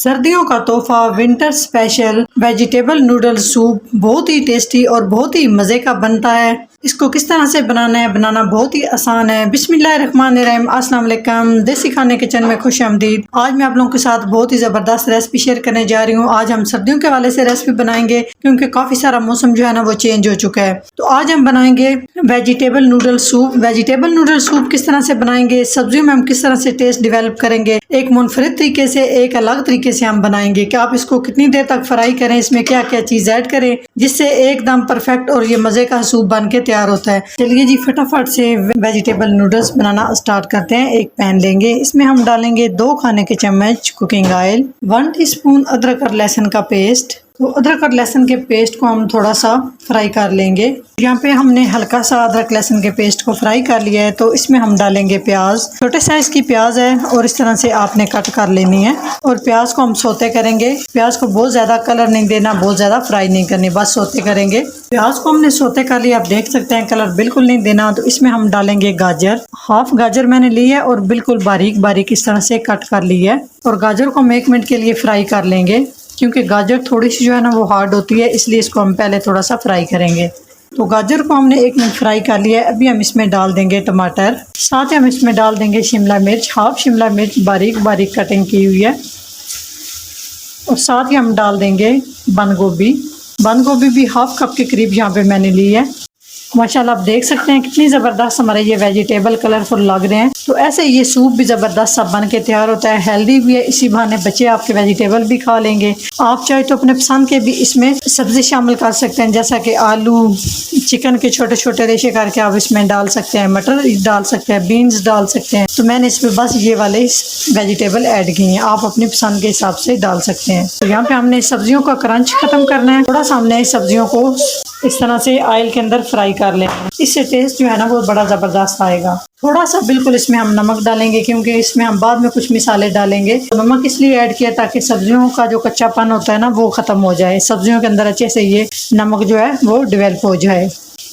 सर्दियों का तोहफा winter special vegetable noodle soup बहुत ही टेस्टी और बहुत ही मज़े का बनता है। इसको किस तरह से बनाना है, बनाना बहुत ही आसान है। बिस्मिल्लाहिर्रहमानिर्रहीम, अस्सलाम वालेकुम। देसी खाने किचन में खुश आमदीद। आज मैं आप लोगों के साथ बहुत ही ज़बरदस्त रेसिपी शेयर करने जा रही हूँ। आज हम सर्दियों के वाले से रेसिपी बनाएंगे क्योंकि काफ़ी सारा मौसम जो है ना वो चेंज हो चुका है। तो आज हम बनाएंगे vegetable noodle soup. Vegetable noodle soup किस तरह से बनाएंगे, सब्जियों में हम किस तरह से टेस्ट डिवेलप करेंगे, एक मुनफरिद तरीके से, एक अलग तरीके से हम बनाएंगे कि आप इसको कितनी देर तक फ्राई करें, इसमें क्या क्या चीज़ ऐड करें जिससे एकदम परफेक्ट और ये मज़े का सूप बन के तैयार होता है। चलिए जी फटाफट से वेजिटेबल नूडल्स बनाना स्टार्ट करते हैं। एक पैन लेंगे, इसमें हम डालेंगे 2 खाने के चम्मच कुकिंग ऑयल, 1 टीस्पून अदरक और लहसुन का पेस्ट। तो अदरक और लहसुन के पेस्ट को हम थोड़ा सा फ्राई कर लेंगे। यहाँ पे हमने हल्का सा अदरक लहसुन के पेस्ट को फ्राई कर लिया है। तो इसमें हम डालेंगे प्याज, छोटे साइज की प्याज है और इस तरह से आपने कट कर लेनी है। और प्याज को हम सौते करेंगे। प्याज को बहुत ज़्यादा कलर नहीं देना, बहुत ज़्यादा फ्राई नहीं करनी, बस सौते करेंगे। प्याज को हमने सौते कर लिया, आप देख सकते हैं कलर बिल्कुल नहीं देना। तो इसमें हम डालेंगे गाजर, हाफ गाजर मैंने ली है और बिल्कुल बारीक बारीक इस तरह से कट कर ली है। और गाजर को हम 1 मिनट के लिए फ्राई कर लेंगे क्योंकि गाजर थोड़ी सी जो है ना वो हार्ड होती है, इसलिए इसको हम पहले थोड़ा सा फ्राई करेंगे। तो गाजर को हमने 1 मिनट फ्राई कर लिया है। अभी हम इसमें डाल देंगे टमाटर, साथ ही हम इसमें डाल देंगे शिमला मिर्च, हाफ शिमला मिर्च बारीक बारीक कटिंग की हुई है। और साथ ही हम डाल देंगे बंद गोभी। बंद गोभी भी हाफ कप के करीब यहाँ पे मैंने ली है। माशाल्लाह आप देख सकते हैं कितनी ज़बरदस्त हमारे ये वेजिटेबल कलरफुल लग रहे हैं। तो ऐसे ये सूप भी ज़बरदस्त सा बन के तैयार होता है, हेल्दी भी है, इसी बहाने बच्चे आपके वेजिटेबल भी खा लेंगे। आप चाहे तो अपने पसंद के भी इसमें सब्ज़ी शामिल कर सकते हैं, जैसा कि आलू, चिकन के छोटे छोटे रेशे करके आप इसमें डाल सकते हैं, मटर डाल सकते हैं, बीन्स डाल सकते हैं। तो मैंने इसमें बस ये वाले वेजिटेबल ऐड किए हैं, आप अपनी पसंद के हिसाब से डाल सकते हैं। तो यहाँ पे हमने सब्जियों का क्रंच ख़त्म करना है। थोड़ा सा हमने सब्जियों को इस तरह से ऑयल के अंदर फ्राई कर लेना, इससे टेस्ट जो है ना वो बड़ा ज़बरदस्त आएगा। थोड़ा सा बिल्कुल इसमें हम नमक डालेंगे क्योंकि इसमें हम बाद में कुछ मिसाले डालेंगे। तो नमक इसलिए ऐड किया ताकि सब्जियों का जो कच्चापन होता है ना वो ख़त्म हो जाए, सब्जियों के अंदर अच्छे से ये नमक जो है वो डिवेल्प हो जाए।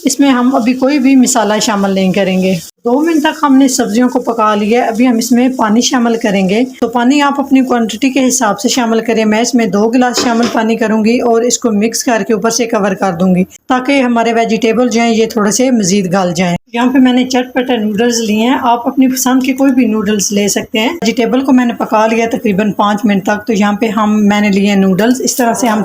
इसमें हम अभी कोई भी मिसाला शामिल नहीं करेंगे। 2 मिनट तक हमने सब्जियों को पका लिया। अभी हम इसमें पानी शामिल करेंगे। तो पानी आप अपनी क्वांटिटी के हिसाब से शामिल करें। मैं इसमें 2 गिलास शामिल पानी करूंगी और इसको मिक्स करके ऊपर से कवर कर दूंगी ताकि हमारे वेजिटेबल जो हैं ये थोड़े से मजीद गल जाएं। यहाँ पे मैंने चटपटे नूडल्स लिए हैं, आप अपनी पसंद के कोई भी नूडल्स ले सकते हैं। वेजिटेबल को मैंने पका लिया तकरीबन 5 मिनट तक। तो यहाँ पे मैंने लिए नूडल्स। इस तरह से हम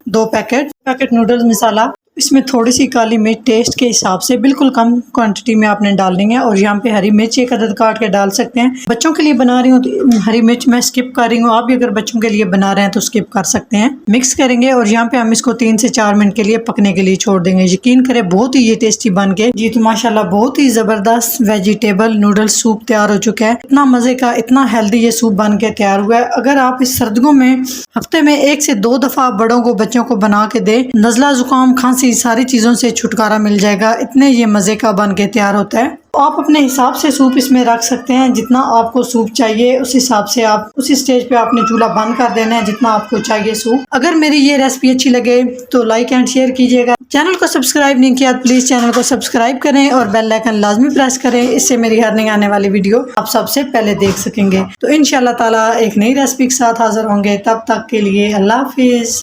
2 पैकेट नूडल्स मसाला, इसमें थोड़ी सी काली मिर्च टेस्ट के हिसाब से बिल्कुल कम क्वांटिटी में आपने डालनी है। और यहाँ पे हरी मिर्च 1 अदद काट के डाल सकते हैं। बच्चों के लिए बना रही हूँ तो हरी मिर्च मैं स्किप कर रही हूँ, आप भी अगर बच्चों के लिए बना रहे हैं तो स्किप कर सकते हैं। मिक्स करेंगे और यहाँ पे हम इसको 3 से 4 मिनट के लिए पकने के लिए छोड़ देंगे। यकीन करें बहुत ही ये टेस्टी बन के जी तो माशाल्लाह बहुत ही ज़बरदस्त वेजिटेबल नूडल सूप तैयार हो चुका है। इतना मज़े का, इतना हेल्दी ये सूप बन के तैयार हुआ है। अगर आप इस सर्दियों में हफ्ते में 1 से 2 दफ़ा बड़ों को, बच्चों को बना के दे, नज़ला जुकाम खांसी सारी चीज़ों से छुटकारा मिल जाएगा। इतने ये मज़े का बन के तैयार होता है। आप अपने हिसाब से सूप इसमें रख सकते हैं, जितना आपको सूप चाहिए उस हिसाब से आप उसी स्टेज पे आपने चूल्हा बंद कर देना है जितना आपको चाहिए सूप। अगर मेरी ये रेसिपी अच्छी लगे तो लाइक एंड शेयर कीजिएगा। चैनल को सब्सक्राइब नहीं किया प्लीज़ चैनल को सब्सक्राइब करें और बेल आइकन लाजमी प्रेस करें, इससे मेरी हर नई आने वाली वीडियो आप सबसे पहले देख सकेंगे। तो इंशाल्लाह ताला एक नई रेसिपी के साथ हाजिर होंगे, तब तक के लिए अल्लाह हाफिज़।